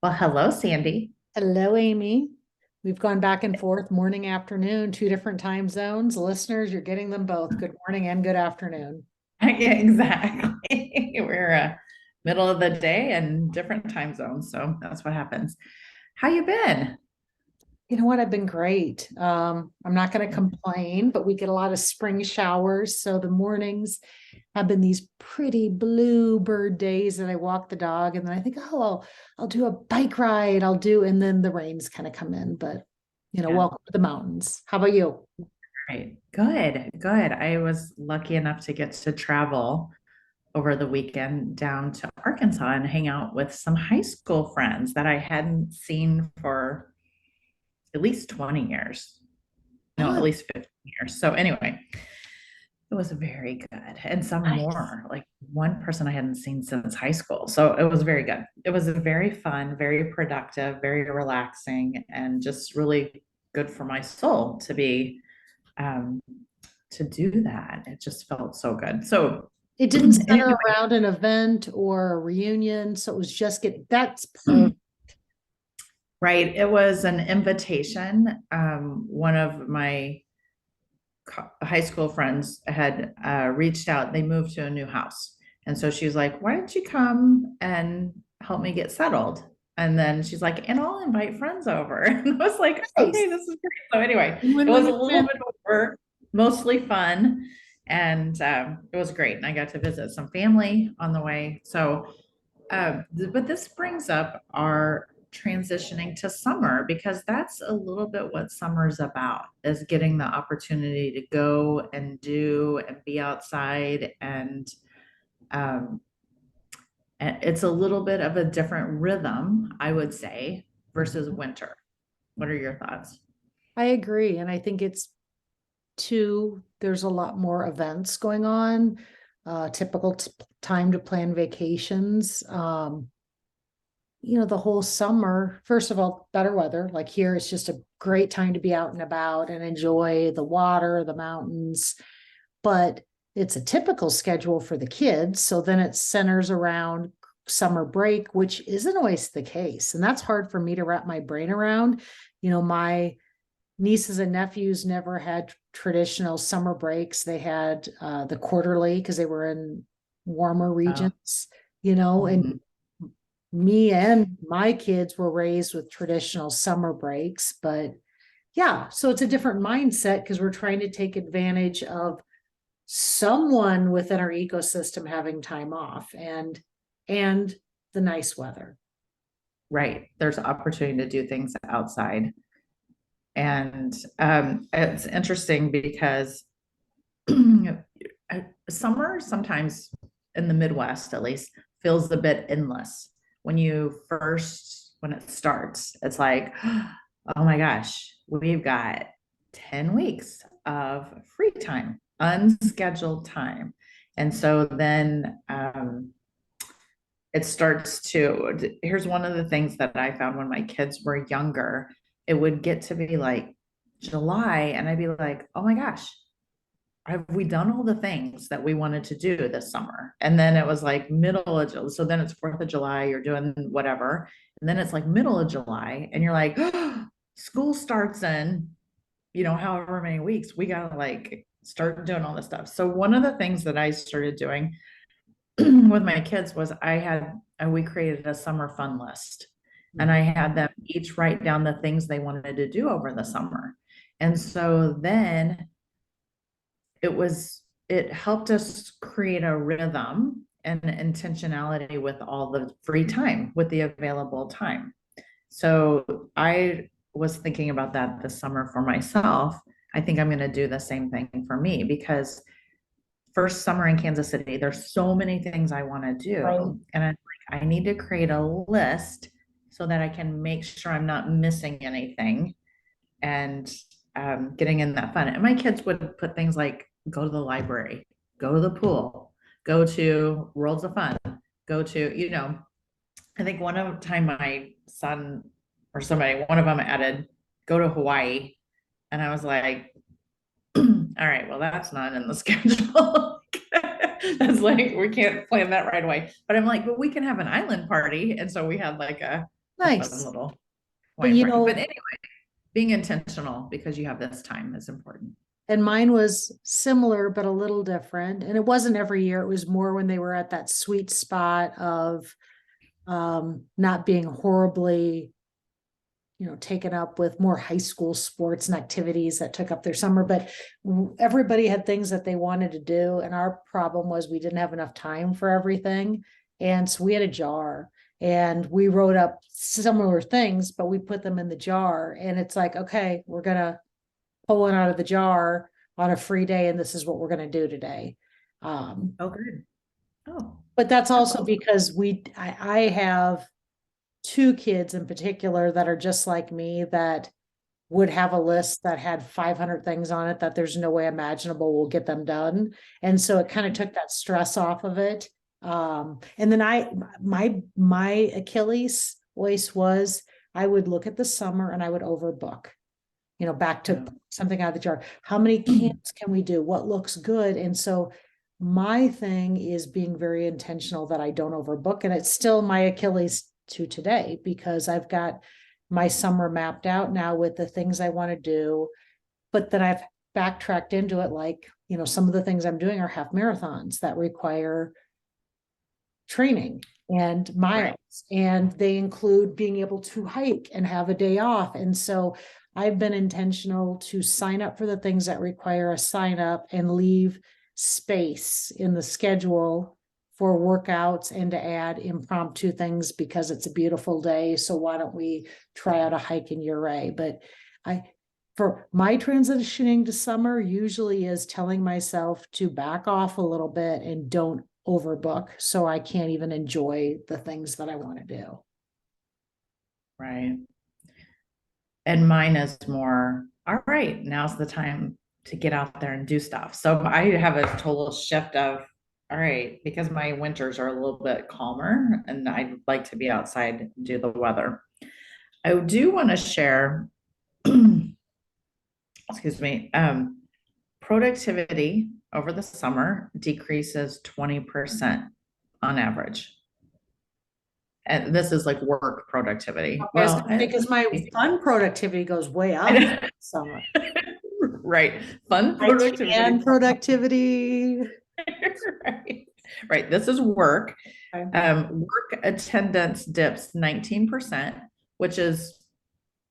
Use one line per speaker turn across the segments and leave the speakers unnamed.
Well, hello, Sandy.
Hello, Amy. We've gone back and forth morning, afternoon, two different time zones. Listeners, you're getting them both. Good morning and good afternoon.
Yeah, exactly. We're middle of the day and different time zones, so that's what happens. How you been?
You know what? I've been great. I'm not going to complain, but we get a lot of spring showers. So the mornings have been these pretty bluebird days that I walk the dog and then I think, oh, I'll do a bike ride. And then the rains kind of come in, but
Yeah,
welcome to the mountains. How about you?
right. Good, good. I was lucky enough to get to travel over the weekend down to Arkansas and hang out with some high school friends that I hadn't seen for at least 20 years. No, at
Oh,
least 15 years. So anyway, it was very good. And some
nice.
more, like one person I hadn't seen since high school. So it was very good. It was very fun, very productive, very relaxing, and just really good for my soul um, to do that. It just felt so good. So
It didn't
anyway,
center around an event or a reunion, so it was just that's perfect.
right. It was an invitation. One of my high school friends had reached out. They moved to a new house. And so she was like, why don't you come and help me get settled? And then she's like, and I'll invite friends over. And I was like, okay,
Nice.
this is great. So anyway,
Win,
it was
win,
a
win,
little
win.
bit of work, mostly fun. And it was great. And I got to visit some family on the way. So but this brings up our transitioning to summer because that's a little bit what summer's about is getting the opportunity to go and do and be outside um, and it's a little bit of a different rhythm, I would say, versus winter. What are your thoughts?
I agree. And I think it's there's a lot more events going on, typical time to plan vacations. The whole summer, first of all, better weather. Like here, it's just a great time to be out and about and enjoy the water, the mountains. But it's a typical schedule for the kids. So then it centers around summer break, which isn't always the case. And that's hard for me to wrap my brain around. My nieces and nephews never had traditional summer breaks. They had the quarterly because they were in warmer
Oh,
regions, and
mhm.
me and my kids were raised with traditional summer breaks. But yeah, so it's a different mindset because we're trying to take advantage of someone within our ecosystem having time off and the nice weather.
Right. There's opportunity to do things outside. And it's interesting because summer sometimes in the Midwest, at least, feels a bit endless. When it starts, it's like, oh my gosh, we've got 10 weeks of free time, unscheduled time. And so then it starts to, here's one of the things that I found when my kids were younger. It would get to be like July, and I'd be like, oh my gosh, have we done all the things that we wanted to do this summer? And then it was like middle of July. So then it's 4th of July, you're doing whatever. And then it's like middle of July, and you're like, oh, school starts in, however many weeks. We got to like start doing all this stuff. So one of the things that I started doing with my kids was we created a summer fun list. And I had them each write down the things they wanted to do over the summer. And so then it helped us create a rhythm and intentionality with all the free time, with the available time. So I was thinking about that this summer for myself. I think I'm going to do the same thing for me because first summer in Kansas City, there's so many things I want to
Right.
do. And I'm like, I need to create a list so that I can make sure I'm not missing anything and getting in that fun. And my kids would put things like go to the library, go to the pool, go to Worlds of Fun, go to, I think one of the time my son or somebody, one of them added go to Hawaii. And I was like, all right, well, that's not in the schedule. That's like, we can't plan that right away. But I'm like, but we can have an island party. And so we had like a fun
Nice.
little
But
wine party. But anyway, being intentional because you have this time is important.
and mine was similar, but a little different. And it wasn't every year. It was more when they were at that sweet spot of not being horribly, taken up with more high school sports and activities that took up their summer. But everybody had things that they wanted to do. And our problem was we didn't have enough time for everything. And so we had a jar and we wrote up similar things, but we put them in the jar. And it's like, okay, we're going to pull one out of the jar on a free day. And this is what we're going to do today.
Oh, good. Oh,
But that's
that's
also
awesome.
because I have two kids in particular that are just like me that would have a list that had 500 things on it that there's no way imaginable will get them done. And so it kind of took that stress off of it. And then my Achilles voice was I would look at the summer and I would overbook, back to
Yeah.
something out of the jar. How many camps can we do? What looks good? And so my thing is being very intentional that I don't overbook. And it's still my Achilles to today because I've got my summer mapped out now with the things I want to do, but then I've backtracked into it. Like, some of the things I'm doing are half marathons that require training and
Right.
miles, and they include being able to hike and have a day off. And so I've been intentional to sign up for the things that require a sign up and leave space in the schedule for workouts and to add impromptu things because it's a beautiful day. So why don't we try out a hike in Uray? But for my transitioning to summer usually is telling myself to back off a little bit and don't overbook so I can't even enjoy the things that I want to do.
Right. And mine is more, all right, now's the time to get out there and do stuff. So I have a total shift of, all right, because my winters are a little bit calmer and I'd like to be outside and do the weather. I do want to share, excuse me, productivity over the summer decreases 20% on average. And this is like work productivity. Well,
Because my fun productivity goes way
I
up
know,
summer.
right. Fun
IT
productivity.
and productivity.
Right. Right. This is work.
Okay.
Work attendance dips 19%, which is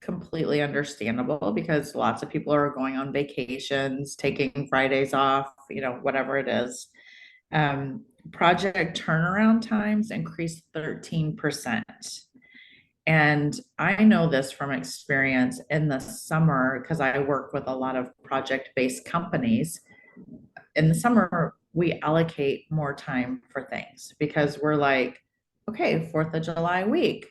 completely understandable because lots of people are going on vacations, taking Fridays off, whatever it is. Project turnaround times increased 13%. And I know this from experience in the summer because I work with a lot of project based companies. In the summer, we allocate more time for things because we're like, okay, 4th of July week,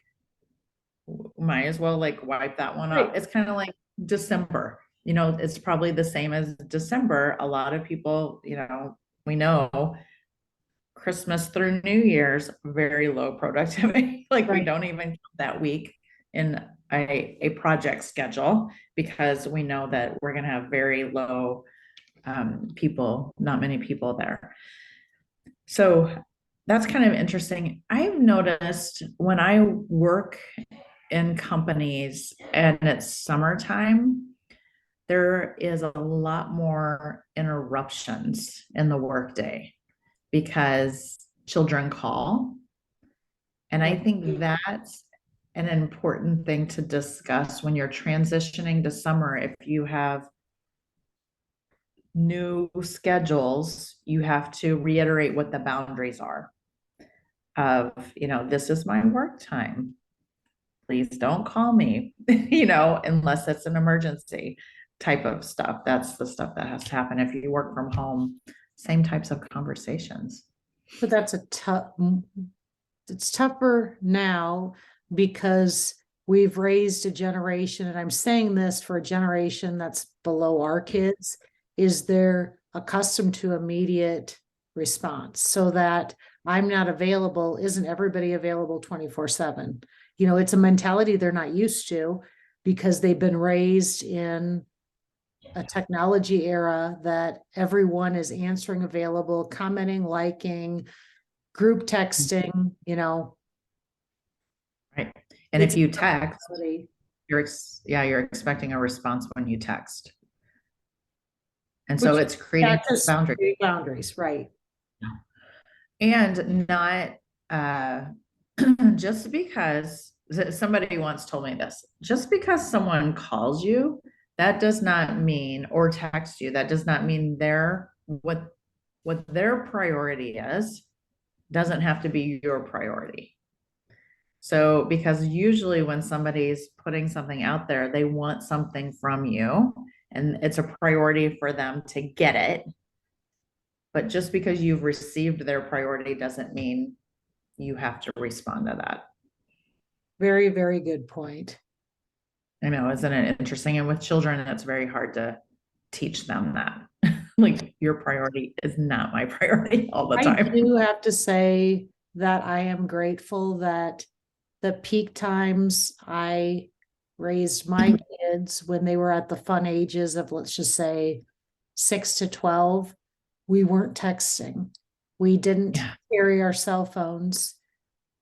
might as well like wipe that one off.
Right.
It's kind of like December, it's probably the same as December. A lot of people, we know Christmas through New Year's, very low productivity. Like we
Right.
don't even count that week in a project schedule because we know that we're going to have very low people, not many people there. So that's kind of interesting. I've noticed when I work in companies and it's summertime, there is a lot more interruptions in the workday because children call. And I think that's an important thing to discuss when you're transitioning to summer. If you have new schedules, you have to reiterate what the boundaries are of, this is my work time. Please don't call me, unless it's an emergency type of stuff. That's the stuff that has to happen. If you work from home, same types of conversations.
But it's tougher now because we've raised a generation, and I'm saying this for a generation that's below our kids, is they're accustomed to immediate response so that I'm not available. Isn't everybody available 24/7? It's a mentality they're not used to because they've been raised in a technology era that everyone is answering available, commenting, liking, group texting.
Right. And
It's
if you text,
accountability,
you're expecting a response when you text. And so
which
it's creating
practice
boundaries.
boundaries, right?
And not uh just because somebody once told me this, just because someone calls you, that does not mean, or texts you, that does not mean what their priority is doesn't have to be your priority. So, because usually when somebody's putting something out there, they want something from you and it's a priority for them to get it. But just because you've received their priority doesn't mean you have to respond to that.
Very, very good point.
I know, isn't it interesting? And with children, it's very hard to teach them that. Like, your priority is not my priority all the
I
time.
do have to say that I am grateful that the peak times I raised my kids when they were at the fun ages of, let's just say, 6 to 12, we weren't texting. We didn't
Yeah.
carry our cell phones,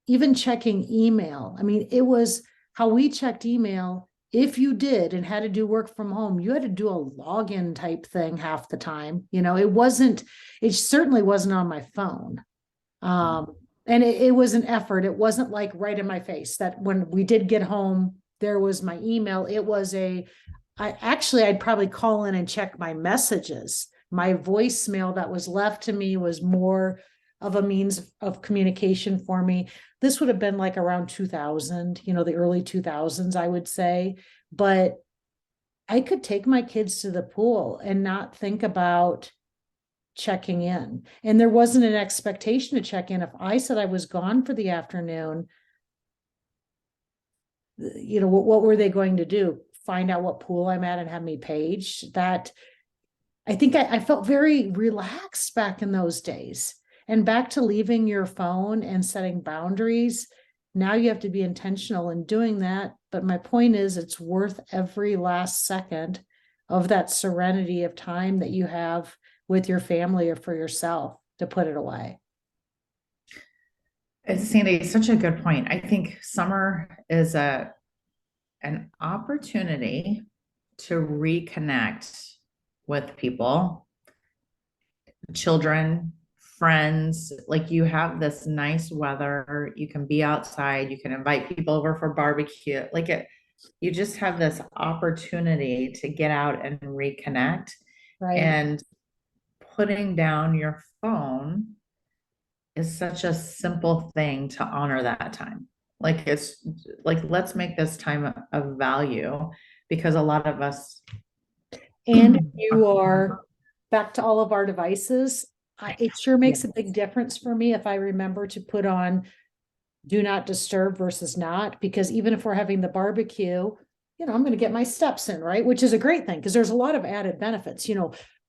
even checking email. I mean, it was how we checked email. If you did and had to do work from home, you had to do a login type thing half the time. It certainly wasn't on my phone. And it was an effort. It wasn't like right in my face that when we did get home, there was my email. I'd probably call in and check my messages. My voicemail that was left to me was more of a means of communication for me. This would have been like around 2000, the early 2000s, I would say. But I could take my kids to the pool and not think about checking in. And there wasn't an expectation to check in. If I said I was gone for the afternoon, what were they going to do? Find out what pool I'm at and have me paged? That I think I felt very relaxed back in those days. And back to leaving your phone and setting boundaries. Now you have to be intentional in doing that. But my point is, it's worth every last second of that serenity of time that you have with your family or for yourself to put it away.
Sandy, it's such a good point. I think summer is an opportunity to reconnect with people, children, friends. Like, you have this nice weather, you can be outside, you can invite people over for barbecue. You just have this opportunity to get out and reconnect.
Right.
And putting down your phone is such a simple thing to honor that time. Like, it's like, let's make this time of value, because a lot of us
And if you are back to all of our devices, it sure makes
yeah,
a big difference for me if I remember to put on do not disturb versus not, because even if we're having the barbecue, I'm going to get my steps in, right? Which is a great thing because there's a lot of added benefits.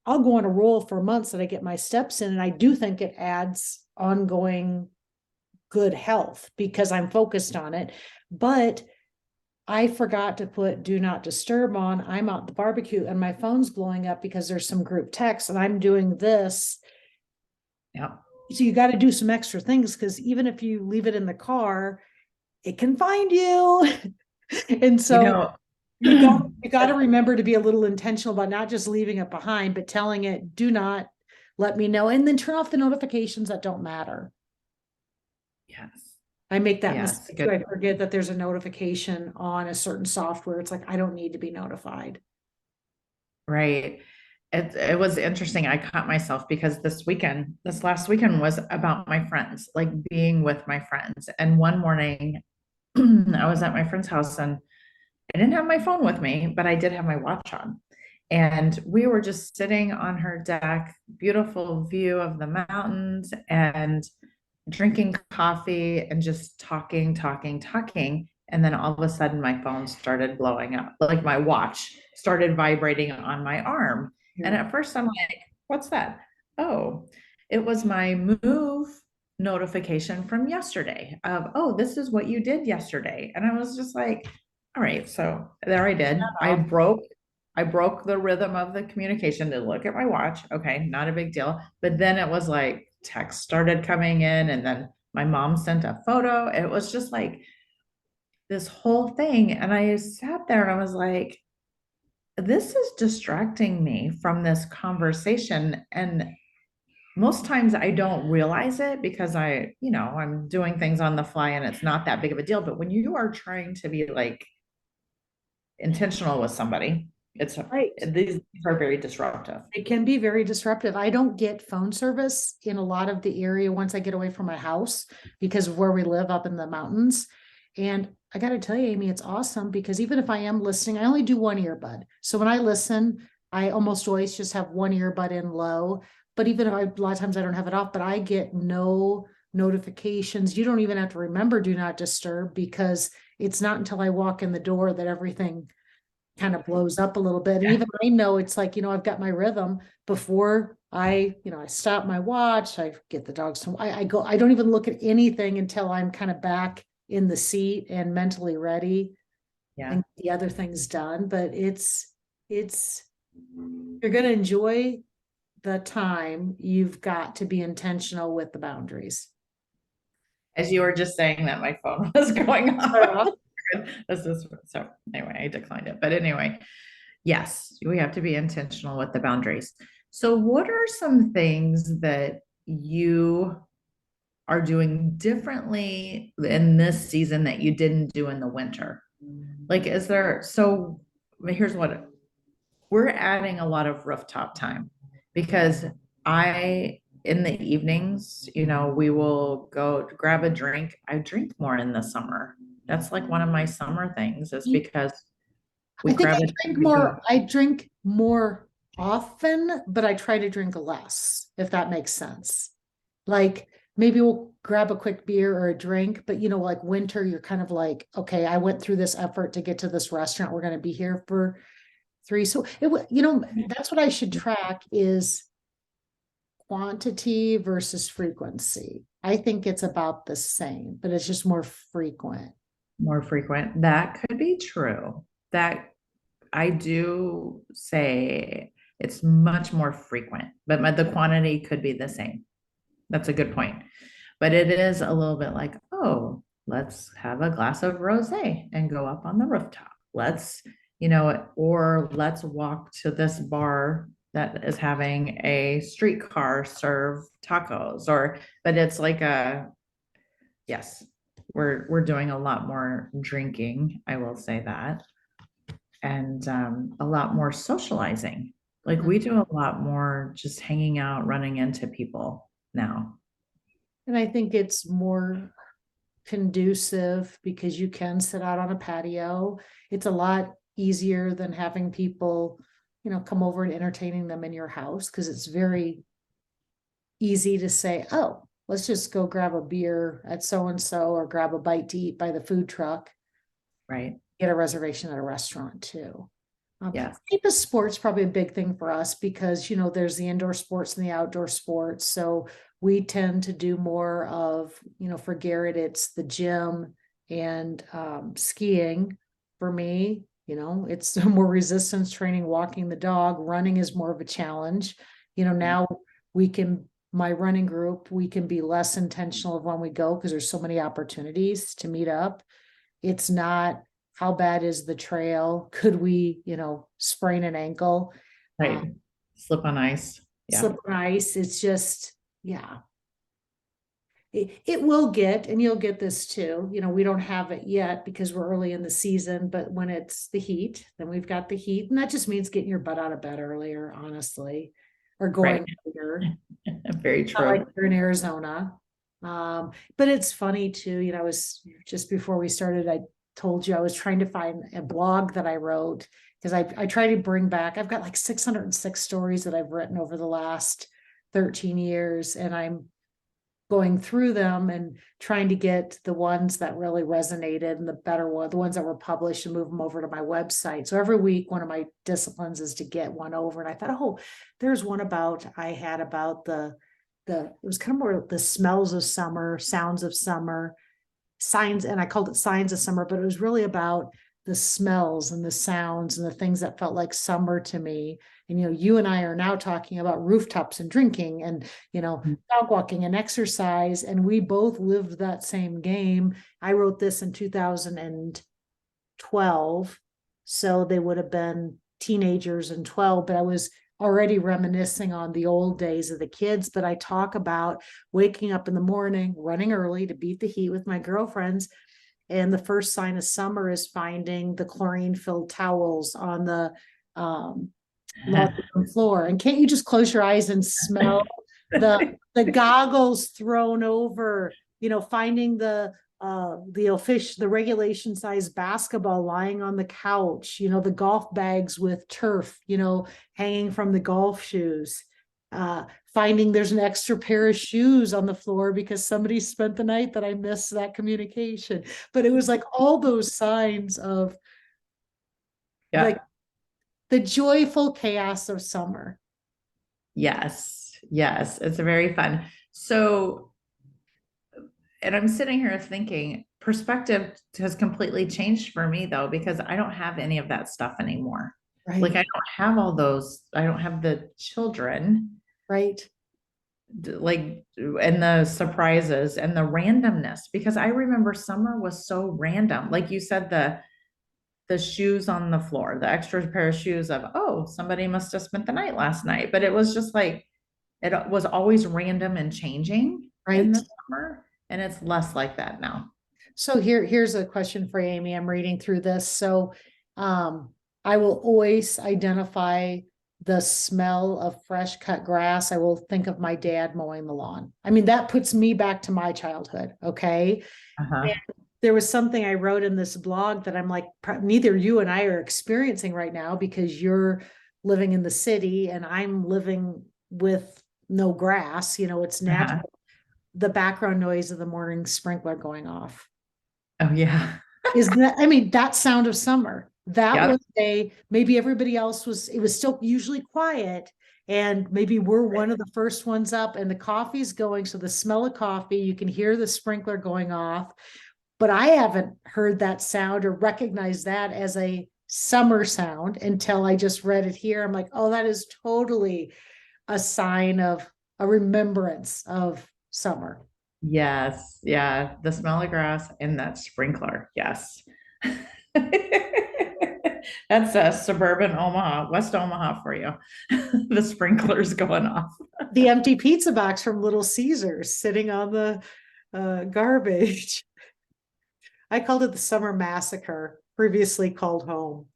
I'll go on a roll for months that I get my steps in, and I do think it adds ongoing good health because I'm focused on it. But I forgot to put do not disturb on. I'm out the barbecue and my phone's blowing up because there's some group text and I'm doing this.
yeah.
So you got to do some extra things because even if you leave it in the car, it can find you. And
You
so
know,
you got to remember to be a little intentional about not just leaving it behind, but telling it, do not let me know. And then turn off the notifications that don't matter.
yes,
I make that
yes,
mistake too.
good.
I forget that there's a notification on a certain software. It's like, I don't need to be notified.
Right. It was interesting. I caught myself because this last weekend was about my friends, like being with my friends. And one morning I was at my friend's house and I didn't have my phone with me, but I did have my watch on. And we were just sitting on her deck, beautiful view of the mountains, and drinking coffee and just talking, talking, talking. And then all of a sudden, my phone started blowing up. Like, my watch started vibrating on my arm. And
Yeah.
at first, I'm like, what's that? Oh, it was my move notification from yesterday of, oh, this is what you did yesterday. And I was just like, all right, so there I did. I broke the rhythm of the communication to look at my watch. Okay, not a big deal. But then it was like text started coming in, and then my mom sent a photo. It was just like this whole thing. And I sat there and I was like, this is distracting me from this conversation. And most times I don't realize it because I'm doing things on the fly and it's not that big of a deal. But when you are trying to be like intentional with somebody,
Right.
these are very disruptive.
It can be very disruptive. I don't get phone service in a lot of the area once I get away from my house because of where we live up in the mountains. And I got to tell you, Amy, it's awesome because even if I am listening, I only do one earbud. So when I listen, I almost always just have one earbud in low. But even if a lot of times I don't have it off, but I get no notifications. You don't even have to remember do not disturb because it's not until I walk in the door that everything kind of blows up a little bit. And
Yeah.
even I know it's like, I've got my rhythm before I stop my watch, I get the dogs some, I go, I don't even look at anything until I'm kind of back in the seat and mentally ready
Yeah.
and the other things done. But it's, you're going to enjoy the time. You've got to be intentional with the boundaries.
As you were just saying that, my phone was going off. This is so anyway, I declined it. But anyway, yes, we have to be intentional with the boundaries. So, what are some things that you are doing differently in this season that you didn't do in the winter? Like, is there, so here's what we're adding a lot of rooftop time because in the evenings, we will go grab a drink. I drink more in the summer. That's like one of my summer things is because we
I think
grab a drink.
I drink more often, but I try to drink less, if that makes sense. Like maybe we'll grab a quick beer or a drink, but like winter, you're kind of like, okay, I went through this effort to get to this restaurant. We're going to be here for 3. So that's what I should track is quantity versus frequency. I think it's about the same, but it's just more frequent.
More frequent. That could be true. That I do say it's much more frequent, but the quantity could be the same. That's a good point. But it is a little bit like, oh, let's have a glass of rosé and go up on the rooftop. Or let's walk to this bar that is having a streetcar serve tacos but it's like yes, we're doing a lot more drinking, I will say that, and a lot more socializing. Like we do a lot more just hanging out, running into people now.
And I think it's more conducive because you can sit out on a patio. It's a lot easier than having people, come over and entertaining them in your house because it's very easy to say, oh, let's just go grab a beer at so and so or grab a bite to eat by the food truck.
Right.
Get a reservation at a restaurant too.
Yes.
Type of sports probably a big thing for us because there's the indoor sports and the outdoor sports. So we tend to do more of for Garrett it's the gym and skiing. For me, it's more resistance training, walking the dog. Running is more of a challenge. Now we can my running group we can be less intentional of when we go because there's so many opportunities to meet up. It's not how bad is the trail? Could we, sprain an ankle?
Right. Slip on ice. Yeah.
Slip on ice. It's just, yeah. It will get, and you'll get this too. We don't have it yet because we're early in the season, but when it's the heat, then we've got the heat. And that just means getting your butt out of bed earlier, honestly, or going later.
Very
Not like
true.
you're in Arizona. But it's funny too, I was just before we started, I told you I was trying to find a blog that I wrote because I try to bring back, I've got like 606 stories that I've written over the last 13 years, and I'm going through them and trying to get the ones that really resonated and the better one, the ones that were published, and move them over to my website. So every week, one of my disciplines is to get one over. And I thought, oh, there's one I had about it was kind of more the smells of summer, sounds of summer, signs, and I called it signs of summer, but it was really about the smells and the sounds and the things that felt like summer to me. And, you and I are now talking about rooftops and drinking and, dog walking and exercise. And we both lived that same game. I wrote this in 2012. So they would have been teenagers in 12, but I was already reminiscing on the old days of the kids. But I talk about waking up in the morning, running early to beat the heat with my girlfriends. And the first sign of summer is finding the chlorine filled towels on the laundry room floor. And can't you just close your eyes and smell the goggles thrown over, finding the regulation size basketball lying on the couch, the golf bags with turf, hanging from the golf shoes. Finding there's an extra pair of shoes on the floor because somebody spent the night that I missed that communication. But it was like all those signs of like
Yeah.
the joyful chaos of summer.
Yes. Yes. It's very fun. So, and I'm sitting here thinking perspective has completely changed for me though, because I don't have any of that stuff anymore. Like
Right.
I don't have all those, I don't have the children,
Right.
like, and the surprises and the randomness, because I remember summer was so random. Like you said, the shoes on the floor, the extra pair of shoes of, oh, somebody must have spent the night last night. But it was just like it was always random and changing in
Right.
the summer. And it's less like that now.
So here's a question for Amy. I'm reading through this. So um, I will always identify the smell of fresh cut grass. I will think of my dad mowing the lawn. I mean, that puts me back to my childhood. Okay. And
Uh-huh.
there was something I wrote in this blog that I'm like, neither you and I are experiencing right now because you're living in the city and I'm living with no grass. It's
Uh-huh.
natural. The background noise of the morning sprinkler going off
Oh yeah.
is that, I mean, that sound of summer. That
Yep.
was maybe everybody else it was still usually quiet. And maybe we're one of the first ones up and the coffee's going. So the smell of coffee, you can hear the sprinkler going off. But I haven't heard that sound or recognized that as a summer sound until I just read it here. I'm like, oh, that is totally a sign of a remembrance of summer.
Yes. Yeah. The smell of grass and that sprinkler. Yes. That's a suburban Omaha, West Omaha for you. The sprinklers going off.
The empty pizza box from Little Caesars sitting on the garbage. I called it the summer massacre, previously called home.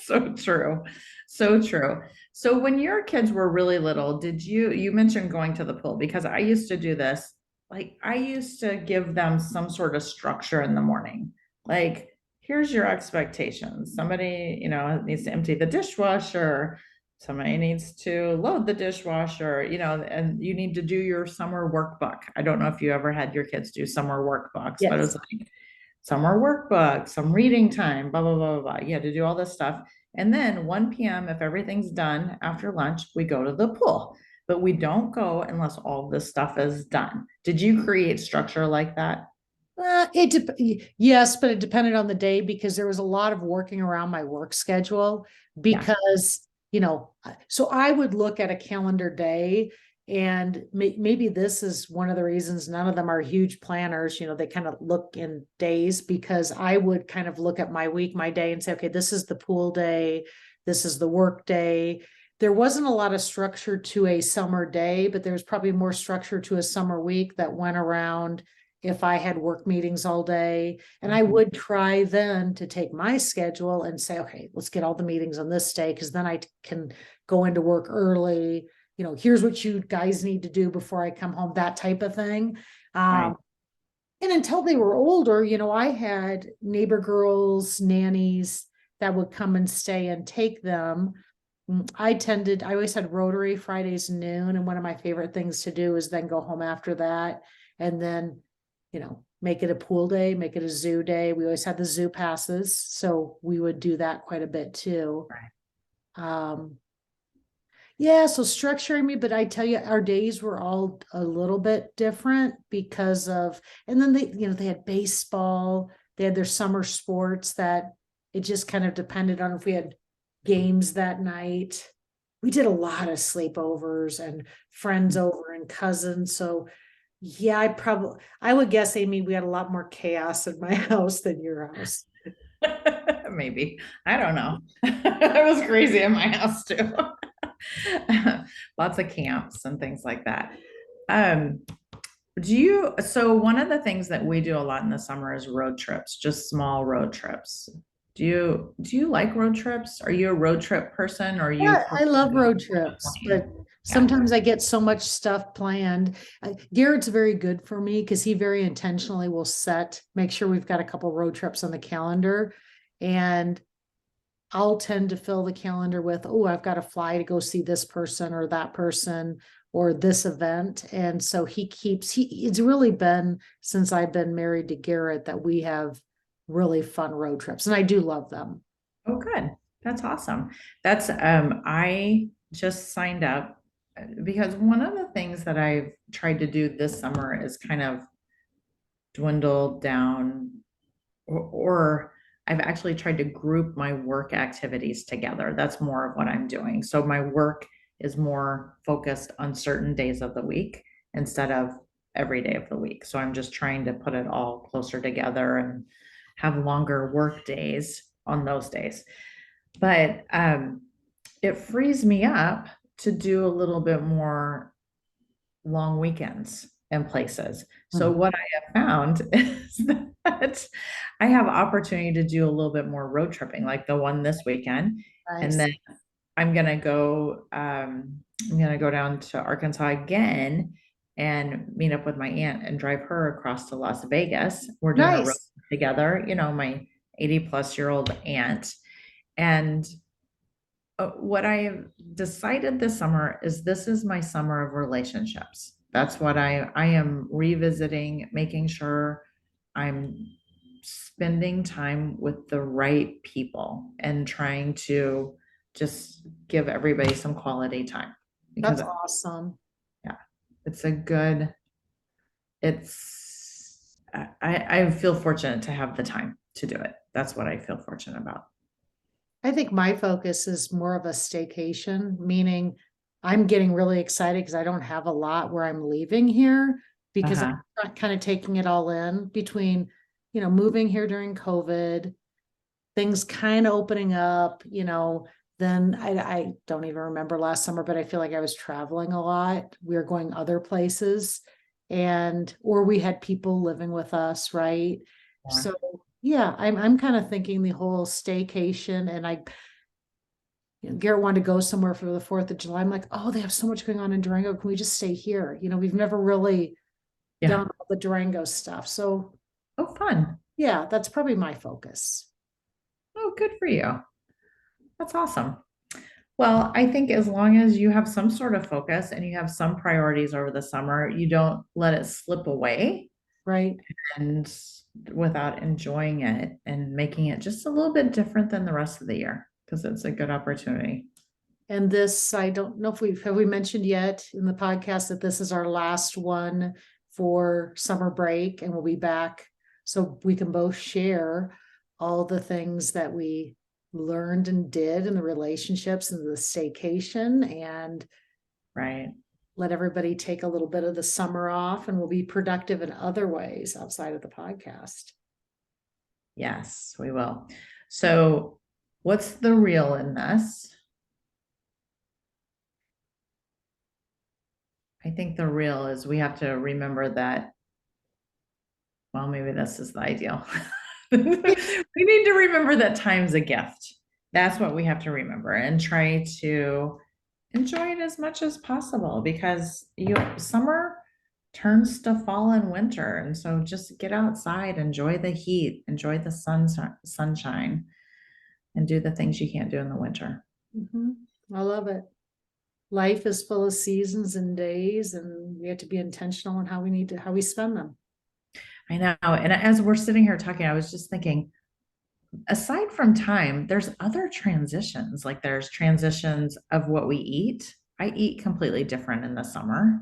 So true. So true. So when your kids were really little, you mentioned going to the pool because I used to do this. Like I used to give them some sort of structure in the morning. Like, here's your expectations. Somebody, needs to empty the dishwasher. Somebody needs to load the dishwasher, and you need to do your summer workbook. I don't know if you ever had your kids do summer workbooks, but it was
Yes.
like summer workbook, some reading time, blah, blah, blah, blah, blah. You had to do all this stuff. And then 1 p.m., if everything's done after lunch, we go to the pool. But we don't go unless all this stuff is done. Did you create structure like that?
Yes, but it depended on the day because there was a lot of working around my work schedule
Yeah.
because, so I would look at a calendar day and maybe this is one of the reasons none of them are huge planners. They kind of look in days because I would kind of look at my week, my day and say, okay, this is the pool day. This is the work day. There wasn't a lot of structure to a summer day, but there was probably more structure to a summer week that went around if I had work meetings all day. And I would try then to take my schedule and say, okay, let's get all the meetings on this day because then I can go into work early. Here's what you guys need to do before I come home, that type of thing.
Right.
And until they were older, I had neighbor girls, nannies that would come and stay and take them. I always had Rotary Fridays noon. And one of my favorite things to do is then go home after that. And then make it a pool day, make it a zoo day. We always had the zoo passes. So we would do that quite a bit too.
Right.
Um, yeah, so structuring me, but I tell you, our days were all a little bit different because of, and then they had baseball, they had their summer sports that it just kind of depended on if we had games that night. We did a lot of sleepovers and friends over and cousins. So yeah, I would guess, Amy, we had a lot more chaos in my house than your house.
Maybe. I don't know. It was crazy in my house too. Lots of camps and things like that. Um, so one of the things that we do a lot in the summer is road trips, just small road trips. Do you like road trips? Are you a road trip person or you
Yeah,
prefer
I love
to go
road
on a
trips,
plane?
but
Yeah.
sometimes I get so much stuff planned. Garrett's very good for me because he very intentionally will make sure we've got a couple road trips on the calendar. And I'll tend to fill the calendar with, oh, I've got to fly to go see this person or that person or this event. And so it's really been since I've been married to Garrett that we have really fun road trips. And I do love them.
Oh, good. That's awesome. I just signed up because one of the things that I've tried to do this summer is kind of dwindle down or I've actually tried to group my work activities together. That's more of what I'm doing. So my work is more focused on certain days of the week instead of every day of the week. So I'm just trying to put it all closer together and have longer work days on those days. But it frees me up to do a little bit more long weekends and places. So
Mhm.
what I have found is that I have opportunity to do a little bit more road tripping, like the one this weekend. And
Nice.
then I'm gonna go I'm gonna go down to Arkansas again and meet up with my aunt and drive her across to Las Vegas. We're doing a road
Nice.
trip together, my 80-plus-year-old aunt. And what I have decided this summer is this is my summer of relationships. That's what I am revisiting, making sure I'm spending time with the right people and trying to just give everybody some quality time because
That's awesome.
yeah, it's a good it's I feel fortunate to have the time to do it. That's what I feel fortunate about.
I think my focus is more of a staycation, meaning I'm getting really excited because I don't have a lot where I'm leaving here because
Uh-huh.
I'm kind of taking it all in between, moving here during COVID, things kind of opening up, then I don't even remember last summer, but I feel like I was traveling a lot. We were going other places or we had people living with us, right?
Yeah.
So yeah, I'm kind of thinking the whole staycation and Garrett wanted to go somewhere for the 4th of July. I'm like, oh, they have so much going on in Durango. Can we just stay here? We've never really
Yeah.
done all the Durango stuff. So
Oh, fun.
yeah, that's probably my focus.
Oh, good for you. That's awesome. Well, I think as long as you have some sort of focus and you have some priorities over the summer, you don't let it slip away
Right.
and without enjoying it and making it just a little bit different than the rest of the year because it's a good opportunity.
And this, I don't know if we mentioned yet in the podcast that this is our last one for summer break and we'll be back so we can both share all the things that we learned and did in the relationships and the staycation and
Right.
let everybody take a little bit of the summer off and we'll be productive in other ways outside of the podcast.
Yes, we will. So, what's the real in this? I think the real is we have to remember that, well, maybe this is the ideal. We need to remember that time's a gift. That's what we have to remember and try to enjoy it as much as possible because summer turns to fall and winter. And so just get outside, enjoy the heat, enjoy the sunshine, and do the things you can't do in the winter.
Mhm. I love it. Life is full of seasons and days, and we have to be intentional in how we spend them.
I know. And as we're sitting here talking, I was just thinking, aside from time, there's other transitions. Like there's transitions of what we eat. I eat completely different in the summer.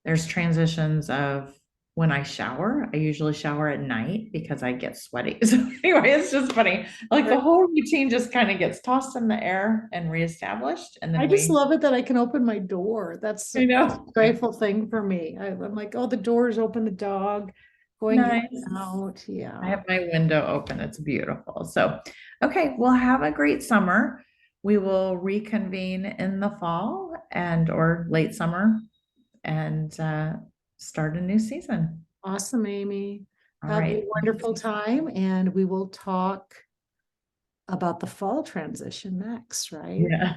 There's transitions of when I shower. I usually shower at night because I get sweaty. So anyway, it's just funny. Like the whole routine just kind of gets tossed in the air and reestablished. And
I
then
just
we,
love it that I can open my door. That's
you
a
know,
grateful thing for me. I'm like, oh, the door's open, the dog going in
nice.
and out.
I
Yeah.
have my window open. It's beautiful. So, okay, well, have a great summer. We will reconvene in the fall and or late summer and start a new season.
Awesome, Amy.
All
Have a
right.
wonderful time, and we will talk about the fall transition next, right?
Yeah.